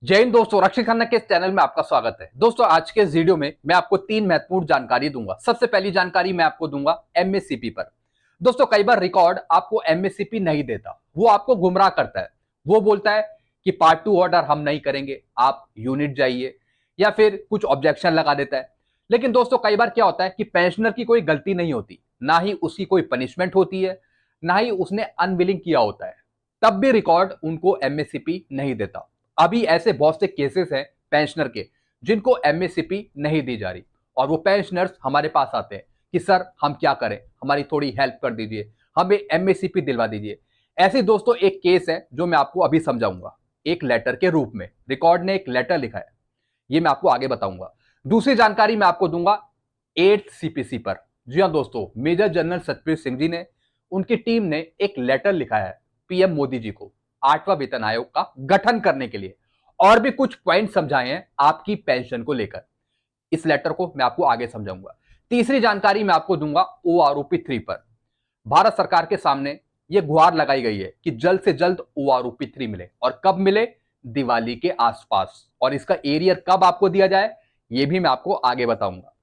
जय हिंद दोस्तों, रक्षित खन्ना के इस चैनल में आपका स्वागत है। दोस्तों आज के इस वीडियो में मैं आपको तीन महत्वपूर्ण जानकारी दूंगा। सबसे पहली जानकारी मैं आपको दूंगा एमएससीपी पर। दोस्तों कई बार रिकॉर्ड आपको एमएससीपी नहीं देता, वो आपको गुमराह करता है। वो बोलता है कि पार्ट 2 ऑर्डर हम नहीं करेंगे, आप यूनिट जाइए, या फिर कुछ ऑब्जेक्शन लगा देता है। लेकिन दोस्तों कई बार क्या होता है कि पेंशनर की कोई गलती नहीं होती, ना ही उसकी कोई पनिशमेंट होती है, ना ही उसने अनविलिंग किया होता है, तब भी रिकॉर्ड उनको एमएससीपी नहीं देता। अभी ऐसे बहुत से केसेस हैं पेंशनर के जिनको एमएससीपी नहीं दी जा रही, और वो पेंशनर्स हमारे पास आते हैं कि सर हम क्या करें, हमारी थोड़ी हेल्प कर दीजिए, हमें एमएससीपी दिलवा दीजिए। ऐसे दोस्तों एक केस है जो मैं आपको अभी समझाऊंगा। एक लेटर के रूप में रिकॉर्ड ने एक लेटर लिखा है, ये मैं आपको आगे बताऊंगा। दूसरी जानकारी मैं आपको दूंगा 8th सीपीसी पर। जी हाँ दोस्तों, मेजर जनरल सतबीर सिंह जी ने, उनकी टीम ने एक लेटर लिखा है पीएम मोदी जी को 8वां वेतन आयोग का गठन करने के लिए, और भी कुछ पॉइंट समझाए हैं आपकी पेंशन को लेकर। इस लेटर को मैं आपको आगे समझाऊंगा। तीसरी जानकारी मैं आपको दूंगा ओआरओपी 3 पर। भारत सरकार के सामने यह गुहार लगाई गई है कि जल्द से जल्द ओआरओपी 3 मिले, और कब मिले, दिवाली के आसपास। और इसका एरियर कब आपको दिया जाए, यह भी मैं आपको आगे बताऊंगा।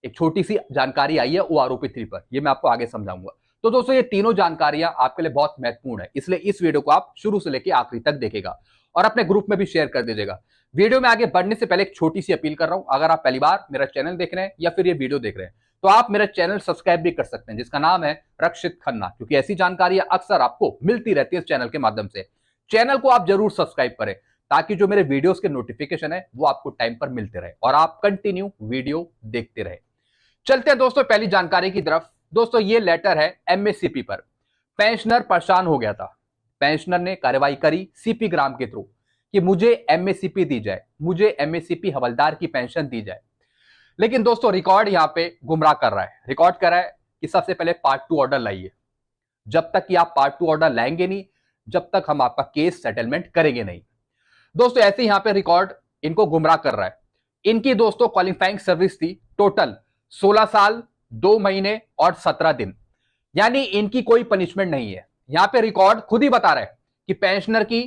एक छोटी सी जानकारी आई है ओआरओपी 3 पर, यह मैं आपको आगे समझाऊंगा। तो दोस्तों ये तीनों जानकारियां आपके लिए बहुत महत्वपूर्ण है, इसलिए इस वीडियो को आप शुरू से लेकर आखिरी तक देखेगा और अपने ग्रुप में भी शेयर कर दीजिएगा। वीडियो में आगे बढ़ने से पहले एक छोटी सी अपील कर रहा हूं, अगर आप पहली बार मेरा चैनल देख रहे हैं या फिर ये वीडियो देख रहे हैं, तो आप मेरा चैनल सब्सक्राइब भी कर सकते हैं, जिसका नाम है रक्षित खन्ना, क्योंकि ऐसी जानकारियां अक्सर आपको मिलती रहती है इस चैनल के माध्यम से। चैनल को आप जरूर सब्सक्राइब करें, ताकि जो मेरे वीडियोस के नोटिफिकेशन है वो आपको टाइम पर मिलते रहे और आप कंटिन्यू वीडियो देखते रहे। चलते हैं दोस्तों पहली जानकारी की तरफ। दोस्तों ये लेटर है एमएससीपी पर। पेंशनर परेशान हो गया था, पेंशनर ने कार्रवाई करी सीपी ग्राम के थ्रू कि मुझे एमएससीपी दी जाए, मुझे एमएससीपी हवलदार की पेंशन दी जाए। लेकिन दोस्तों रिकॉर्ड यहां पे गुमराह कर रहा है। रिकॉर्ड कर रहा है कि सबसे पहले पार्ट 2 ऑर्डर लाइए। जब तक कि आप पार्ट 2 ऑर्डर लाएंगे नहीं, जब तक हम आपका केस सेटलमेंट करेंगे नहीं। दोस्तों ऐसे यहां पे रिकॉर्ड इनको गुमराह कर रहा है। इनकी दोस्तों क्वालिफाइंग सर्विस थी टोटल 16 साल 2 महीने और 17 दिन, यानी इनकी कोई पनिशमेंट नहीं है। यहां पे रिकॉर्ड खुद ही बता रहा है कि पेंशनर की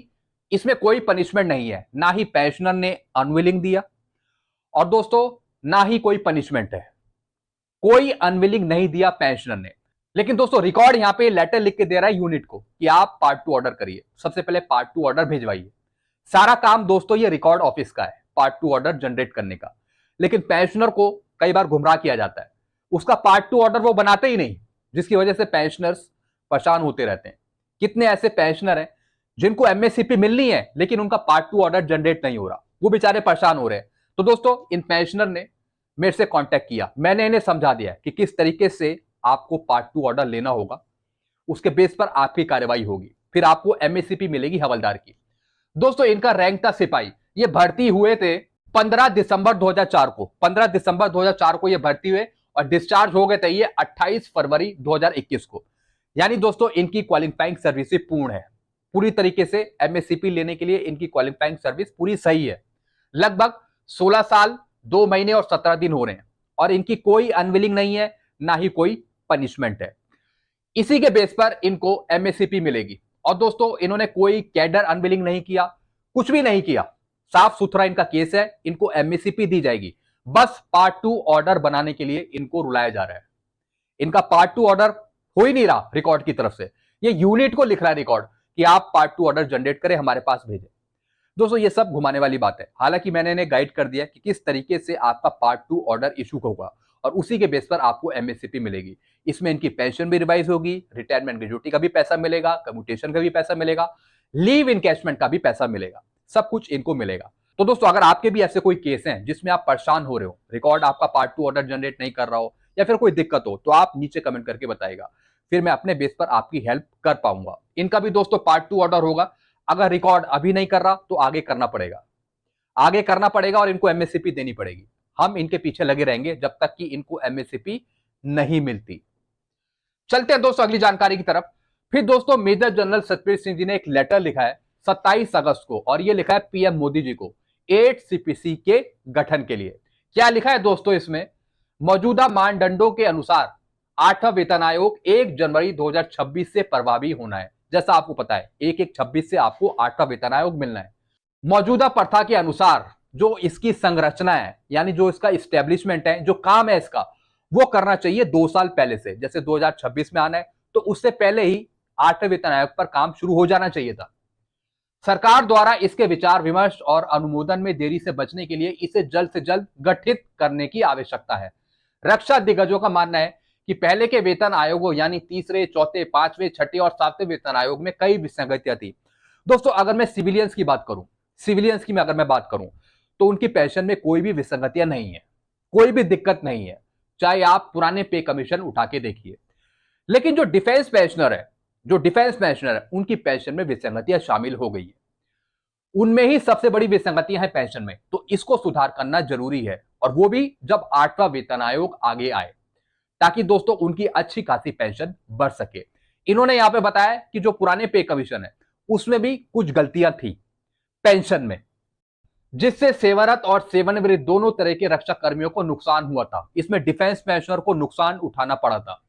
इसमें कोई पनिशमेंट नहीं है, ना ही पेंशनर ने अनविलिंग दिया, और दोस्तों ना ही कोई पनिशमेंट है, कोई अनविलिंग नहीं दिया पेंशनर ने। लेकिन दोस्तों रिकॉर्ड यहां पे लेटर लिख के दे रहा है यूनिट को कि आप पार्ट 2 ऑर्डर करिए, सबसे पहले पार्ट 2 ऑर्डर भेजवाइए। सारा काम दोस्तों ये रिकॉर्ड ऑफिस का है, पार्ट 2 ऑर्डर जनरेट करने का। लेकिन पेंशनर को कई बार गुमराह किया जाता है, उसका पार्ट 2 ऑर्डर वो बनाते ही नहीं, जिसकी वजह से पेंशनर्स परेशान होते रहते हैं। कितने ऐसे पेंशनर हैं जिनको एमएससीपी मिलनी है, लेकिन उनका पार्ट 2 ऑर्डर जनरेट नहीं हो रहा, वो बेचारे परेशान हो रहे हैं। तो दोस्तों इन पेंशनर ने मेरे से कांटेक्ट किया, मैंने इन्हें समझा दिया कि किस तरीके से आपको पार्ट 2 ऑर्डर लेना होगा, उसके बेस पर आपकी कार्रवाई होगी, फिर आपको एमएससीपी मिलेगी हवलदार की। दोस्तों इनका रैंक था सिपाही। ये भर्ती हुए थे 15 दिसंबर 2004 को, 15 दिसंबर 2004 को ये भर्ती हुए, और डिस्चार्ज हो गए थे ये 28 फरवरी 2021 को। यानी दोस्तों इनकी क्वालिफाइंग सर्विस पूर्ण है, पूरी तरीके से एमएससीपी लेने के लिए इनकी क्वालिफाइंग सर्विस पूरी सही है। लगभग 16 साल 2 महीने और 17 दिन हो रहे हैं, और इनकी कोई अनविलिंग नहीं है, ना ही कोई पनिशमेंट है। इसी के बेस पर इनको एमएससीपी मिलेगी। और दोस्तों इन्होंने कोई कैडर अनविलिंग नहीं किया, कुछ भी नहीं किया, साफ सुथरा इनका केस है, इनको एमएससीपी दी जाएगी। बस पार्ट 2 ऑर्डर बनाने के लिए इनको रुलाया जा रहा है। इनका पार्ट 2 ऑर्डर हो ही नहीं रहा रिकॉर्ड की तरफ से, ये यूनिट को लिख रहा है रिकॉर्ड कि आप पार्ट 2 ऑर्डर जनरेट करें, हमारे पास भेजें। दोस्तों ये सब घुमाने वाली बात है। हालांकि मैंने इन्हें गाइड कर दिया कि किस तरीके से आपका पार्ट 2 ऑर्डर इशू होगा, और उसी के बेस पर आपको एमएससीपी मिलेगी। इसमें इनकी पेंशन भी रिवाइज होगी, रिटायरमेंट ग्रेजुटी का भी पैसा मिलेगा, कम्यूटेशन का भी पैसा मिलेगा, लीव इनकैशमेंट का भी पैसा मिलेगा, सब कुछ इनको मिलेगा। तो दोस्तों अगर आपके भी ऐसे कोई केस हैं जिसमें आप परेशान हो रहे हो, रिकॉर्ड आपका पार्ट 2 ऑर्डर जनरेट नहीं कर रहा हो, या फिर कोई दिक्कत हो, तो आप नीचे कमेंट करके बताइएगा, फिर मैं अपने बेस पर आपकी हेल्प कर पाऊंगा। इनका भी दोस्तों पार्ट 2 ऑर्डर होगा। अगर रिकॉर्ड अभी नहीं कर रहा तो आगे करना पड़ेगा, आगे करना पड़ेगा, और इनको एमएससीपी देनी पड़ेगी। हम इनके पीछे लगे रहेंगे जब तक कि इनको एमएससीपी नहीं मिलती। चलते हैं दोस्तों अगली जानकारी की तरफ। फिर दोस्तों मेजर जनरल सतबीर सिंह जी ने एक लेटर लिखा है 27 अगस्त को, और यह लिखा है पीएम मोदी जी को 8 सीपीसी के गठन के लिए। क्या लिखा है दोस्तों इसमें, मौजूदा मानदंडों के अनुसार 8वां वेतन आयोग 1 जनवरी 2026 से प्रभावी होना है। जैसा आपको पता है 1/1/26 से आपको 8वां वेतन आयोग मिलना है। मौजूदा प्रथा के अनुसार जो इसकी संरचना है, यानी जो इसका इस्टेब्लिशमेंट है, जो काम है इसका, वो करना चाहिए 2 साल पहले से। जैसे 2026 में आना है तो उससे पहले ही 8वें वेतन आयोग पर काम शुरू हो जाना चाहिए था। सरकार द्वारा इसके विचार विमर्श और अनुमोदन में देरी से बचने के लिए इसे जल्द से जल्द गठित करने की आवश्यकता है। रक्षा दिग्गजों का मानना है कि पहले के वेतन आयोगों यानी तीसरे, चौथे, पांचवें, छठे और सातवें वेतन आयोग में कई विसंगतियां थी। दोस्तों अगर मैं सिविलियंस की बात करूं, सिविलियंस की अगर मैं बात करूं तो उनकी पेंशन में कोई भी विसंगतियां नहीं है, कोई भी दिक्कत नहीं है, चाहे आप पुराने पे कमीशन उठा के देखिए। लेकिन जो डिफेंस पेंशनर है, जो डिफेंस पेंशनर है, उनकी पेंशन में विसंगतियां शामिल हो गई है। उनमें ही सबसे बड़ी विसंगतियां हैं पेंशन में, तो इसको सुधार करना जरूरी है, और वो भी जब 8वां वेतन आयोग आगे आए, ताकि दोस्तों उनकी अच्छी खासी पेंशन बढ़ सके। इन्होंने यहां पे बताया कि जो पुराने पे कमीशन है उसमें भी कुछ गलतियां थी पेंशन में, जिससे सेवारत और सेवानिवृत्त दोनों तरह के रक्षा कर्मियों को नुकसान हुआ था। इसमें डिफेंस पेंशनर को नुकसान उठाना पड़ा था।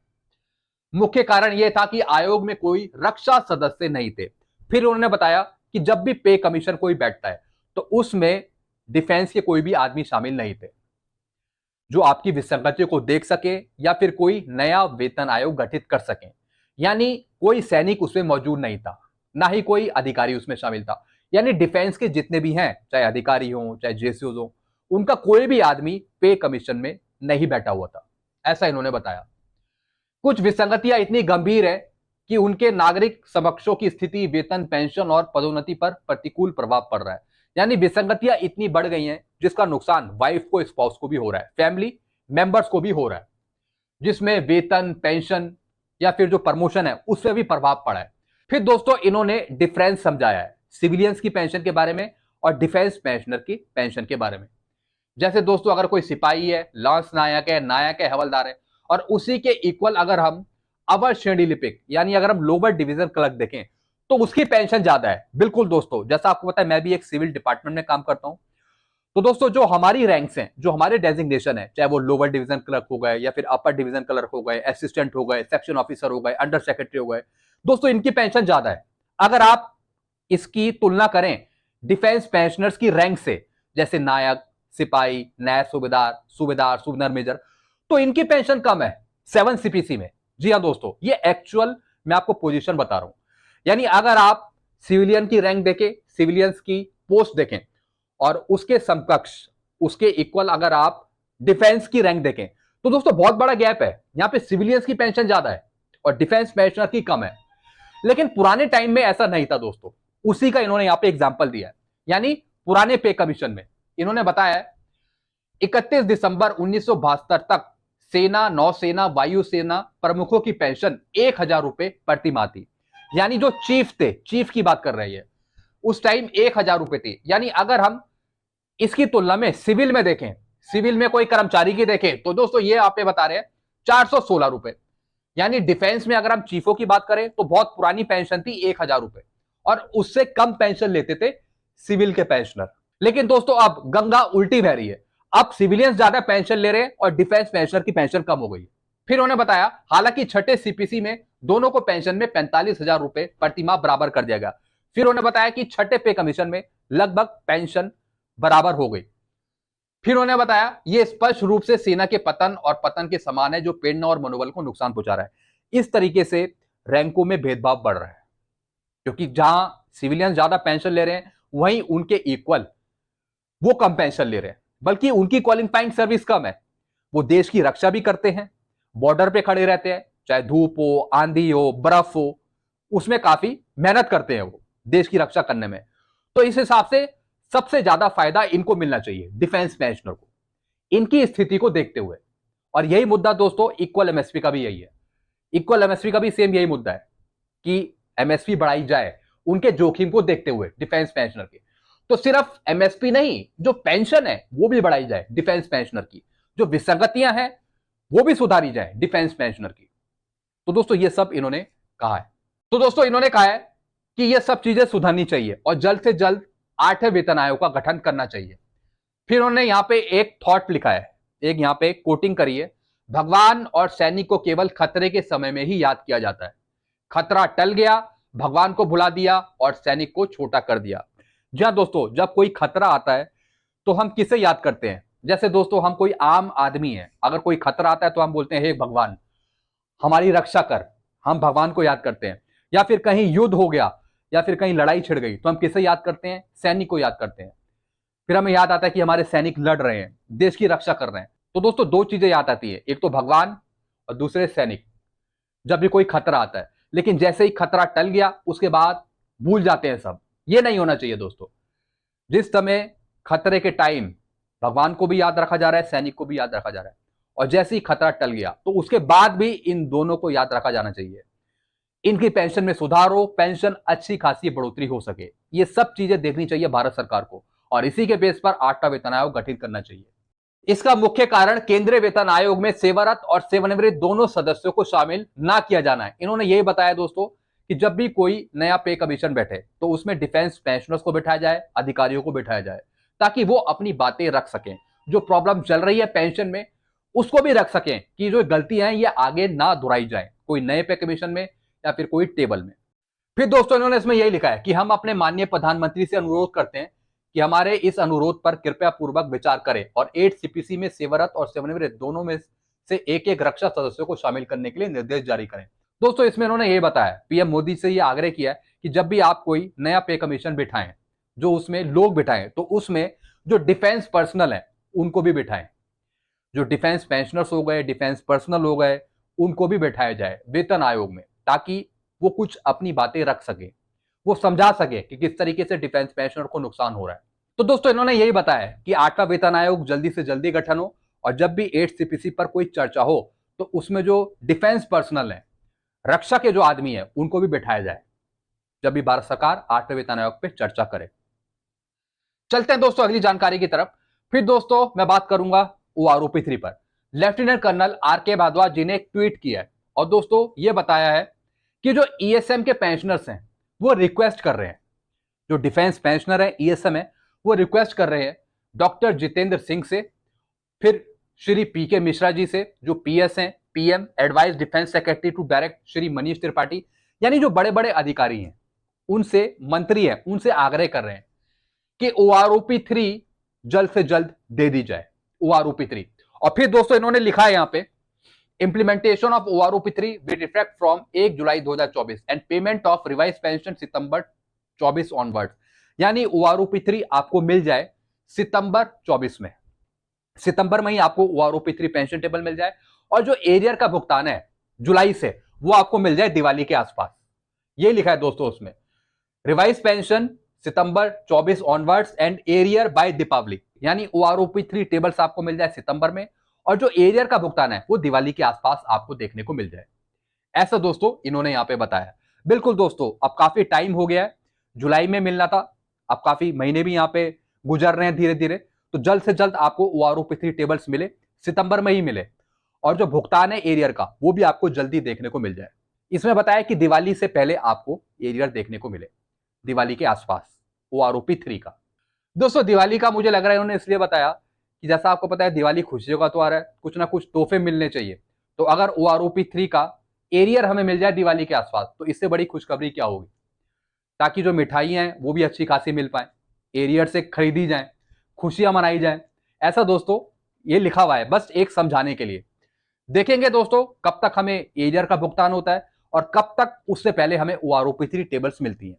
मुख्य कारण यह था कि आयोग में कोई रक्षा सदस्य नहीं थे। फिर उन्होंने बताया कि जब भी पे कमीशन कोई बैठता है तो उसमें डिफेंस के कोई भी आदमी शामिल नहीं थे जो आपकी विसंगति को देख सके या फिर कोई नया वेतन आयोग गठित कर सके। यानी कोई सैनिक उसमें मौजूद नहीं था, ना ही कोई अधिकारी उसमें शामिल था। यानी डिफेंस के जितने भी हैं, चाहे अधिकारी हो चाहे जेसीओ हो, उनका कोई भी आदमी पे कमीशन में नहीं बैठा हुआ था, ऐसा इन्होंने बताया। कुछ विसंगतियां इतनी गंभीर है कि उनके नागरिक समक्षों की स्थिति, वेतन, पेंशन और पदोन्नति पर प्रतिकूल प्रभाव पड़ रहा है। यानी विसंगतियां इतनी बढ़ गई हैं जिसका नुकसान वाइफ को, स्पाउस को भी हो रहा है, फैमिली मेंबर्स को भी हो रहा है, जिसमें वेतन, पेंशन या फिर जो प्रमोशन है उससे भी प्रभाव पड़ा है। फिर दोस्तों इन्होंने डिफरेंस समझाया है सिविलियंस की पेंशन के बारे में और डिफेंस पेंशनर की पेंशन के बारे में। जैसे दोस्तों अगर कोई सिपाही है, लांस नायक है, हवलदार है, और उसी के इक्वल अगर हम अवर श्रेणी लिपिक यानी अगर हम लोअर डिवीजन क्लर्क देखें तो उसकी पेंशन ज्यादा है। बिल्कुल दोस्तों, जैसा आपको पता है मैं भी एक सिविल डिपार्टमेंट में काम करता हूं, तो दोस्तों जो हमारी रैंक्स हैं, जो हमारे डेजिग्नेशन है, चाहे वो लोअर डिवीजन क्लर्क हो गए या फिर अपर डिवीजन क्लर्क हो गए, असिस्टेंट हो गए, सेक्शन ऑफिसर हो गए, अंडर सेक्रेटरी हो गए, दोस्तों इनकी पेंशन ज्यादा है। अगर आप इसकी तुलना करें डिफेंस पेंशनर्स की रैंक से, जैसे नायक, सिपाही, नायब सूबेदार मेजर, तो इनकी पेंशन कम है 7 सीपीसी में। जी हाँ दोस्तों, ये एक्चुअल मैं आपको पोजीशन बता रहा हूं। यानी अगर आप सिविलियन की रैंक देखें, सिविलियंस की पोस्ट देखें और उसके समकक्ष, उसके इक्वल अगर आप डिफेंस की रैंक देखें तो दोस्तों बहुत बड़ा गैप है। यहां पे सिविलियंस की पेंशन ज्यादा है और डिफेंस पेंशनर की कम है। लेकिन पुराने टाइम में ऐसा नहीं था दोस्तों, उसी का इन्होंने यहां पे एग्जांपल दिया है। यानी पुराने पे कमीशन में इन्होंने बताया 31 दिसंबर 1972 तक सेना, नौसेना, वायुसेना प्रमुखों की पेंशन 1000 रुपए प्रति माह थी। यानी जो चीफ थे, चीफ की बात कर रही है, उस टाइम 1000 रुपए थी। यानी अगर हम इसकी तुलना में सिविल में देखें, सिविल में कोई कर्मचारी की देखें तो दोस्तों ये आप बता रहे हैं 416 रुपए। यानी डिफेंस में अगर हम चीफों की बात करें तो बहुत पुरानी पेंशन थी 1000 रुपए, और उससे कम पेंशन लेते थे सिविल के पेंशनर। लेकिन दोस्तों अब गंगा उल्टी बह रही है, अब सिविलियंस ज्यादा पेंशन ले रहे हैं और डिफेंस पेंशनर की पेंशन कम हो गई। फिर उन्होंने बताया हालांकि छठे सीपीसी में दोनों को पेंशन में 45,000 रुपए प्रति माह बराबर कर दिया गया। फिर उन्होंने बताया कि छठे पे कमीशन में लगभग पेंशन बराबर हो गई। फिर उन्होंने बताया यह स्पष्ट रूप से सेना के पतन और पतन के समान है, जो प्रेरणा और मनोबल को नुकसान पहुंचा रहा है। इस तरीके से रैंकों में भेदभाव बढ़ रहा है, क्योंकि जहां सिविलियन ज्यादा पेंशन ले रहे हैं वहीं उनके इक्वल वो कम पेंशन ले रहे हैं, बल्कि उनकी क्वालिफाइंग सर्विस कम है। वो देश की रक्षा भी करते हैं, बॉर्डर पे खड़े रहते हैं, चाहे धूप हो, आंधी हो, बर्फ हो, उसमें काफी मेहनत करते हैं वो देश की रक्षा करने में। तो इस हिसाब से सबसे ज्यादा फायदा इनको मिलना चाहिए, डिफेंस पेंशनर को, इनकी स्थिति को देखते हुए। और यही मुद्दा दोस्तों इक्वल एमएसपी का भी यही है। इक्वल एमएसपी का भी सेम यही मुद्दा है कि एमएसपी बढ़ाई जाए उनके जोखिम को देखते हुए डिफेंस पेंशनर के। तो सिर्फ एमएसपी नहीं, जो पेंशन है वो भी बढ़ाई जाए डिफेंस पेंशनर की, जो विसंगतियां हैं वो भी सुधारी जाए डिफेंस पेंशनर की। तो दोस्तों ये सब इन्होंने कहा है। तो दोस्तों इन्होंने कहा है कि ये सब चीजें सुधरनी चाहिए और जल्द से जल्द 8वें वेतन आयोग का गठन करना चाहिए। फिर उन्होंने यहां पे एक थॉट लिखा है, एक यहां पे कोटिंग करी है, भगवान और सैनिक को केवल खतरे के समय में ही याद किया जाता है। खतरा टल गया, भगवान को भुला दिया और सैनिक को छोटा कर दिया। जी हाँ दोस्तों, जब कोई खतरा आता है तो हम किसे याद करते हैं? जैसे दोस्तों हम कोई आम आदमी है, अगर कोई खतरा आता है तो हम बोलते हैं हे भगवान हमारी रक्षा कर, हम भगवान को याद करते हैं। या फिर कहीं युद्ध हो गया या फिर कहीं लड़ाई छिड़ गई तो हम किसे याद करते हैं? सैनिक को याद करते हैं। फिर हमें याद आता है कि हमारे सैनिक लड़ रहे हैं, देश की रक्षा कर रहे हैं। तो दोस्तों दो चीजें याद आती है, एक तो भगवान और दूसरे सैनिक, जब भी कोई खतरा आता है। लेकिन जैसे ही खतरा टल गया उसके बाद भूल जाते हैं सब। ये नहीं होना चाहिए दोस्तों। जिस समय खतरे के टाइम भगवान को भी याद रखा जा रहा है, सैनिक को भी याद रखा जा रहा है, और जैसे ही खतरा टल गया तो उसके बाद भी इन दोनों को याद रखा जाना चाहिए। इनकी पेंशन में सुधार हो, पेंशन अच्छी खासी बढ़ोतरी हो सके, ये सब चीजें देखनी चाहिए भारत सरकार को, और इसी के बेस पर 8वां वेतन आयोग गठित करना चाहिए। इसका मुख्य कारण केंद्रीय वेतन आयोग में सेवारत और सेवानिवृत्त दोनों सदस्यों को शामिल ना किया जाना है। इन्होंने यही बताया दोस्तों कि जब भी कोई नया पे कमीशन बैठे तो उसमें डिफेंस पेंशनर्स को बिठाया जाए, अधिकारियों को बिठाया जाए, ताकि वो अपनी बातें रख सकें। जो प्रॉब्लम चल रही है पेंशन में उसको भी रख सकें कि जो गलतियां हैं ये आगे ना दोहराई जाए, कोई नए पे कमीशन में या फिर कोई टेबल में। फिर दोस्तों इन्होंने इसमें यही लिखा है कि हम अपने माननीय प्रधानमंत्री से अनुरोध करते हैं कि हमारे इस अनुरोध पर कृपया पूर्वक विचार करें और 8 सीपीसी में सेवारत और सेवानिवृत्त दोनों में से एक एक रक्षा सदस्यों को शामिल करने के लिए निर्देश जारी करें। दोस्तों इसमें इन्होंने ये बताया, पीएम मोदी से ये आग्रह किया है कि जब भी आप कोई नया पे कमीशन बिठाएं, जो उसमें लोग बिठाएं, तो उसमें जो डिफेंस पर्सनल है उनको भी बिठाएं। जो डिफेंस पेंशनर्स हो गए, डिफेंस पर्सनल हो गए, उनको भी बैठाया जाए वेतन आयोग में, ताकि वो कुछ अपनी बातें रख सके, वो समझा सके कि किस तरीके से डिफेंस पेंशनर को नुकसान हो रहा है। तो दोस्तों इन्होंने यही बताया कि 8वां वेतन आयोग जल्दी से जल्दी गठन हो, और जब भी 8 सीपीसी पर कोई चर्चा हो तो उसमें जो डिफेंस पर्सनल है, रक्षा के जो आदमी है, उनको भी बैठाया जाए जब भी भारत सरकार 8वें वेतन आयोग पे चर्चा करे। चलते हैं दोस्तों अगली जानकारी की तरफ। फिर दोस्तों मैं बात करूंगा OROP3 पर। लेफ्टिनेंट कर्नल RK भारद्वाज जी ने एक ट्वीट किया है और दोस्तों ये बताया है कि जो ESM के पेंशनर्स हैं वो रिक्वेस्ट कर रहे हैं, जो डिफेंस पेंशनर है ESM है, वो रिक्वेस्ट कर रहे हैं डॉक्टर जितेंद्र सिंह से, फिर श्री PK मिश्रा जी से जो PS हैं, PM advise defence secretary to direct Shri Manish Tripathi, यानी जो बड़े बड़े अधिकारी हैं उनसे, मंत्री हैं, उनसे आग्रह कर रहे हैं कि OROP3 जल्द से जल्द दे दी जाए, OROP3। और फिर दोस्तों इन्होंने लिखा है यहां पे, implementation of OROP3 will effect from 1 July 2024 and payment of revise pension सितंबर 24 ऑनवर्ड्स। यानी OROP3 आपको मिल जाए सितंबर 24 में, सितंबर में ही आपको OROP3 पेंशन टेबल मिल जाए, और जो एरियर का भुगतान है जुलाई से वो आपको मिल जाए दिवाली के आसपास। ये लिखा है दोस्तों उसमें, रिवाइज पेंशन सितंबर 24 onwards and arrear by Deepawali, यानी OROP3 टेबल्स आपको मिल जाए सितंबर में, और जो एरियर का भुगतान है वो दिवाली के आसपास आपको देखने को मिल जाए। ऐसा दोस्तों इन्होंने यहां पे बताया। बिल्कुल दोस्तों, अब काफी टाइम हो गया है, जुलाई में मिलना था, अब काफी महीने भी यहां पे गुजर रहे हैं धीरे धीरे, तो जल्द से जल्द आपको OROP3 टेबल्स मिले, सितंबर में ही मिले, और जो भुगतान है एरियर का वो भी आपको जल्दी देखने को मिल जाए। इसमें बताया कि दिवाली से पहले आपको एरियर देखने को मिले, दिवाली के आसपास OROP3 का। दोस्तों दिवाली का मुझे लग रहा है उन्होंने इसलिए बताया कि जैसा आपको पता है दिवाली खुशियों का त्योहार है, कुछ ना कुछ तोहफे मिलने चाहिए। तो अगर OROP3 का एरियर हमें मिल जाए दिवाली के आसपास तो इससे बड़ी खुशखबरी क्या होगी, ताकि जो मिठाई हैं वो भी अच्छी खासी मिल पाए, एरियर से खरीदी जाए, खुशियां मनाई जाए। ऐसा दोस्तों ये लिखा हुआ है, बस एक समझाने के लिए। देखेंगे दोस्तों कब तक हमें एरियर का भुगतान होता है और कब तक उससे पहले हमें OROP3 टेबल्स मिलती हैं।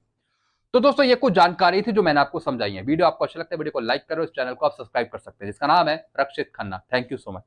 तो दोस्तों ये कुछ जानकारी थी जो मैंने आपको समझाई है। वीडियो आपको अच्छा लगता है वीडियो को लाइक करो, इस चैनल को आप सब्सक्राइब कर सकते हैं जिसका नाम है Rakshit Khanna. Thank you so much.